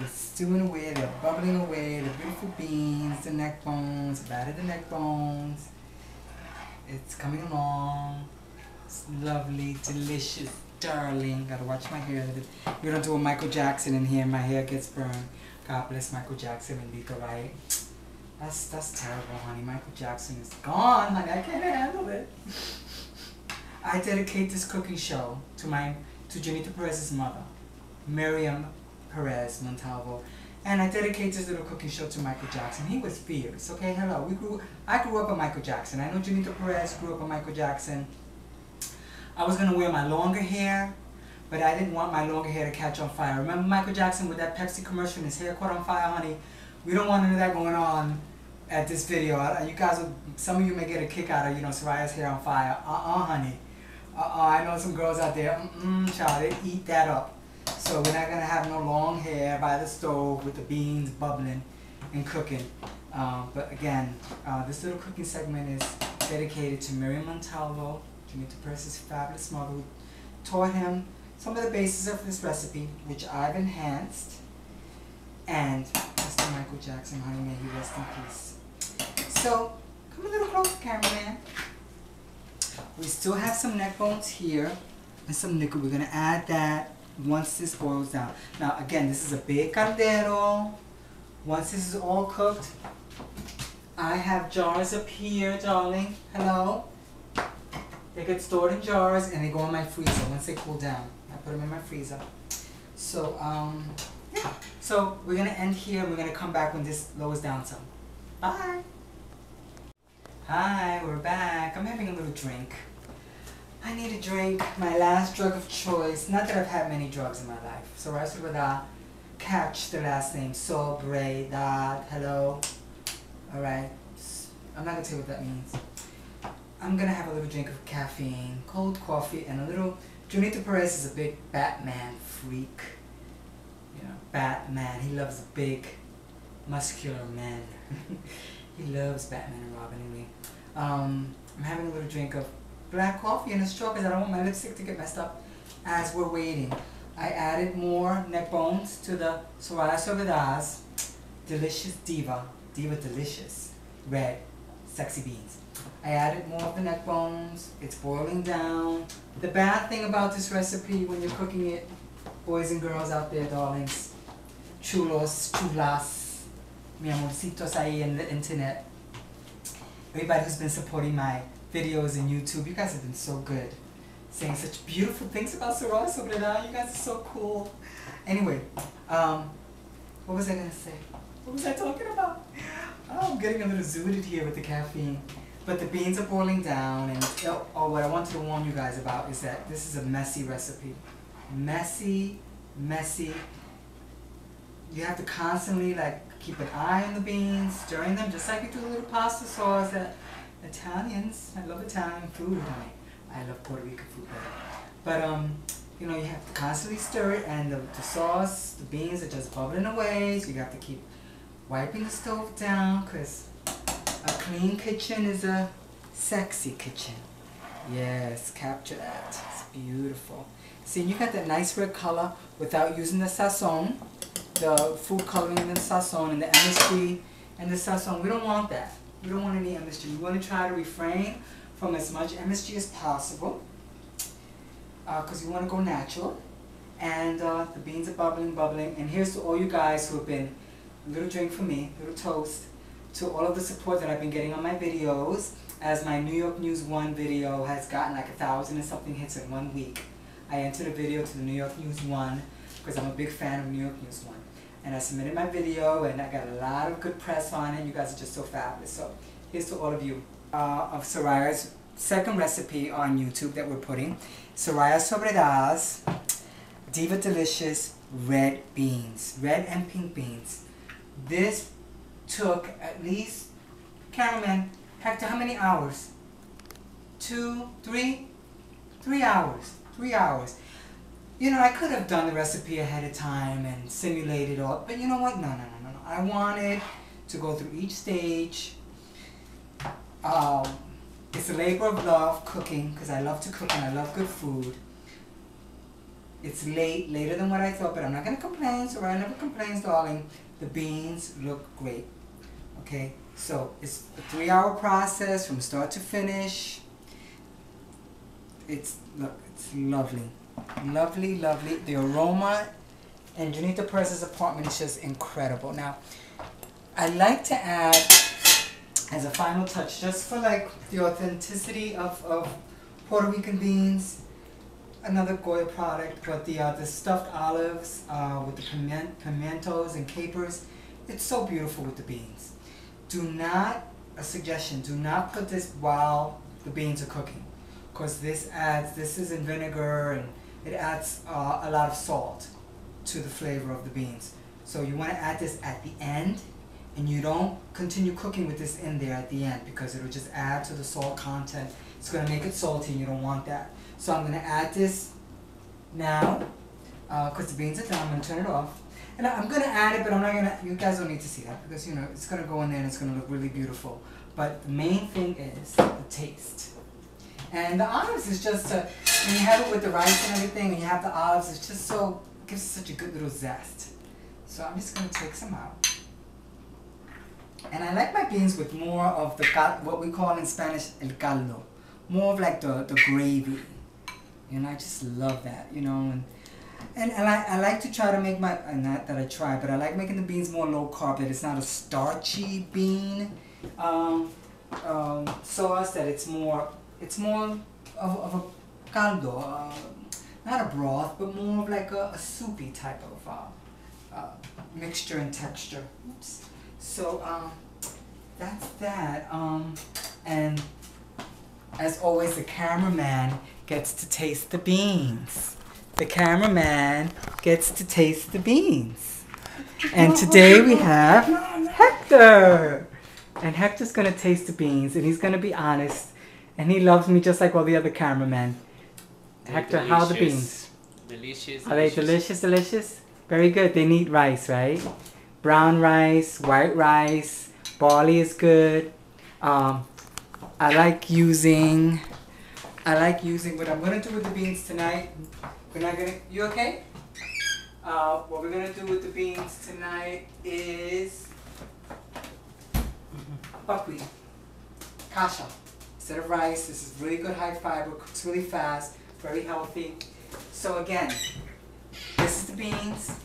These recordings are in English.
is stewing away, they're bubbling away, the beautiful beans, the neck bones, batted the neck bones. It's coming along. It's lovely, delicious, darling. Gotta watch my hair. We don't do a Michael Jackson in here, my hair gets burned. God bless Michael Jackson and Diva, right? That's terrible, honey. Michael Jackson is gone, honey. I can't handle it. I dedicate this cooking show to Janita Perez's mother, Miriam Perez Montalvo, and I dedicate this little cooking show to Michael Jackson. He was fierce, okay? Hello. I grew up on Michael Jackson. I know Janita Perez grew up on Michael Jackson. I was gonna wear my longer hair, but I didn't want my longer hair to catch on fire. Remember Michael Jackson with that Pepsi commercial and his hair caught on fire, honey? We don't want none of that going on at this video. You guys, some of you may get a kick out of, Soraya's hair on fire. Honey. I know some girls out there, child, they eat that up. So we're not going to have no long hair by the stove with the beans bubbling and cooking. But again, this little cooking segment is dedicated to Miriam Montalvo, Janita Perez's fabulous mother, who taught him some of the bases of this recipe, which I've enhanced. And Mr. Michael Jackson, honey, may he rest in peace. So, come a little closer, cameraman. We still have some neck bones here and some liquid. We're going to add that once this boils down. Now, again, this is a big caldero. Once this is all cooked, I have jars up here, darling. Hello. They get stored in jars and they go in my freezer once they cool down. I put them in my freezer. So, yeah. So we're going to end here. We're going to come back when this lowers down some. Bye. Hi, we're back. I'm having a little drink. I need a drink. My last drug of choice. Not that I've had many drugs in my life. Soraya, catch the last name. Sobriedad. Hello. Alright. I'm not going to tell you what that means. I'm going to have a little drink of caffeine, cold coffee, and a little... Janita Perez is a big Batman freak. Batman. He loves big, muscular men. He loves Batman and Robin anyway. I'm having a little drink of black coffee and a straw because I don't want my lipstick to get messed up as we're waiting. I added more neck bones to the Soraya Sobriedad's delicious Diva delicious, red, sexy beans. I added more of the neck bones. It's boiling down. The bad thing about this recipe when you're cooking it, boys and girls out there, darlings, chulos, chulas, mi amorcitos ahí in the internet, everybody who's been supporting my videos in YouTube, you guys have been so good, saying such beautiful things about Soraya Sobriedad. You guys are so cool. Anyway, what was I going to say? What was I talking about? Oh, I'm getting a little zooted here with the caffeine. But the beans are boiling down, and what I wanted to warn you guys about is that this is a messy recipe. Messy, messy. You have to constantly keep an eye on the beans, stirring them just like you do a little pasta sauce that Italians, I love Italian food, honey. I love Puerto Rican food better. But you have to constantly stir it, and the sauce, the beans are just bubbling away, so you have to keep wiping the stove down, because a clean kitchen is a sexy kitchen. Yes, capture that. It's beautiful. See, you got that nice red color without using the sazon, the food coloring and the sazon and the MSG and the sazon. We don't want that. We don't want any MSG. We want to try to refrain from as much MSG as possible because we want to go natural. And the beans are bubbling. And here's to all you guys who have been, a little drink for me, a little toast, to all of the support that I've been getting on my videos, as my New York News 1 video has gotten like 1,000 and something hits in 1 week. I entered a video to the New York News 1 because I'm a big fan of New York News 1. And I submitted my video and I got a lot of good press on it. You guys are just so fabulous. So here's to all of you of Soraya's second recipe on YouTube that we're putting. Soraya Sobriedad's Diva Delicious red beans. Red and pink beans. This took at least, cameraman, Hector, how many hours? 2, 3? 3 hours. 3 hours. I could have done the recipe ahead of time and simulated all, but you know what? No. I wanted to go through each stage. It's a labor of love, cooking, because I love to cook and I love good food. It's later than what I thought, but I'm not gonna complain. Soraya never complains, darling. The beans look great. Okay, so it's a 3-hour process from start to finish. It's lovely, lovely, lovely. The aroma and Junita Perez's apartment is just incredible. Now, I like to add, as a final touch, just for like the authenticity of Puerto Rican beans, another Goya product, but the stuffed olives with the pimientos and capers. It's so beautiful with the beans. Do not, a suggestion, do not put this while the beans are cooking, because this is in vinegar and it adds a lot of salt to the flavor of the beans. So you want to add this at the end, and you don't continue cooking with this in there at the end, because it will just add to the salt content. It's going to make it salty and you don't want that. So I'm going to add this now, because the beans are done. I'm going to turn it off. And I'm going to add it, but I'm not going to, you guys don't need to see that, because, you know, it's going to go in there and it's going to look really beautiful. But the main thing is the taste. And the olives is just, when you have it with the rice and everything, and you have the olives, it's just so, it gives such a good little zest. So I'm just going to take some out. And I like my beans with more of the, what we call in Spanish, el caldo. More of like the gravy. You know, I just love that, you know. And I like to try to make my, not that I try, but I like making the beans more low carb, that it's not a starchy bean sauce, that it's more of a caldo, not a broth, but more of like a soupy type of mixture and texture. Oops. So that's that. And as always, the cameraman gets to taste the beans. The cameraman gets to taste the beans. And today we have Hector. And Hector's going to taste the beans, and he's going to be honest. And he loves me just like all the other cameramen. Hector, how are the beans? Delicious. Are they delicious, delicious? Very good. They need rice, right? Brown rice, white rice, barley is good. I like using what I'm going to do with the beans tonight. We're not going to, you okay? What we're going to do with the beans tonight is buckwheat, kasha. Instead of rice, this is really good high fiber, cooks really fast, very healthy. So again, this is the beans.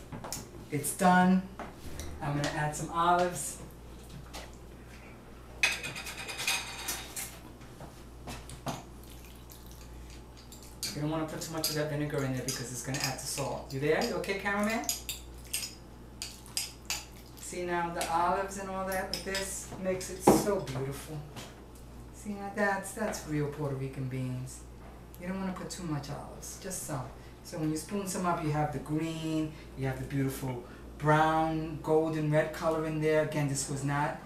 It's done. I'm going to add some olives. You don't want to put too much of that vinegar in there because it's going to add to salt. You there? You okay, cameraman? See now the olives and all that with this makes it so beautiful. See now that's real Puerto Rican beans. You don't want to put too much olives, just some. So when you spoon some up, you have the green, you have the beautiful brown, golden, red color in there. Again, this was not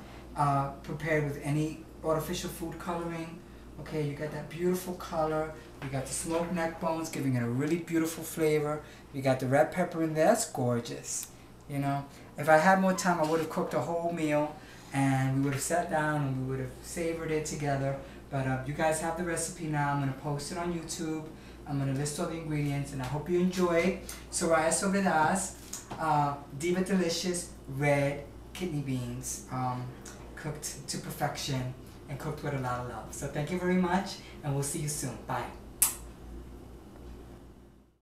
prepared with any artificial food coloring. Okay, you got that beautiful color. You got the smoked neck bones, giving it a really beautiful flavor. You got the red pepper in there. That's gorgeous. You know, if I had more time, I would have cooked a whole meal, and we would have sat down and we would have savored it together. But you guys have the recipe now. I'm going to post it on YouTube. I'm going to list all the ingredients, and I hope you enjoy. Soraya Sovedas, Diva Delicious red kidney beans, cooked to perfection and cooked with a lot of love. So thank you very much, and we'll see you soon. Bye.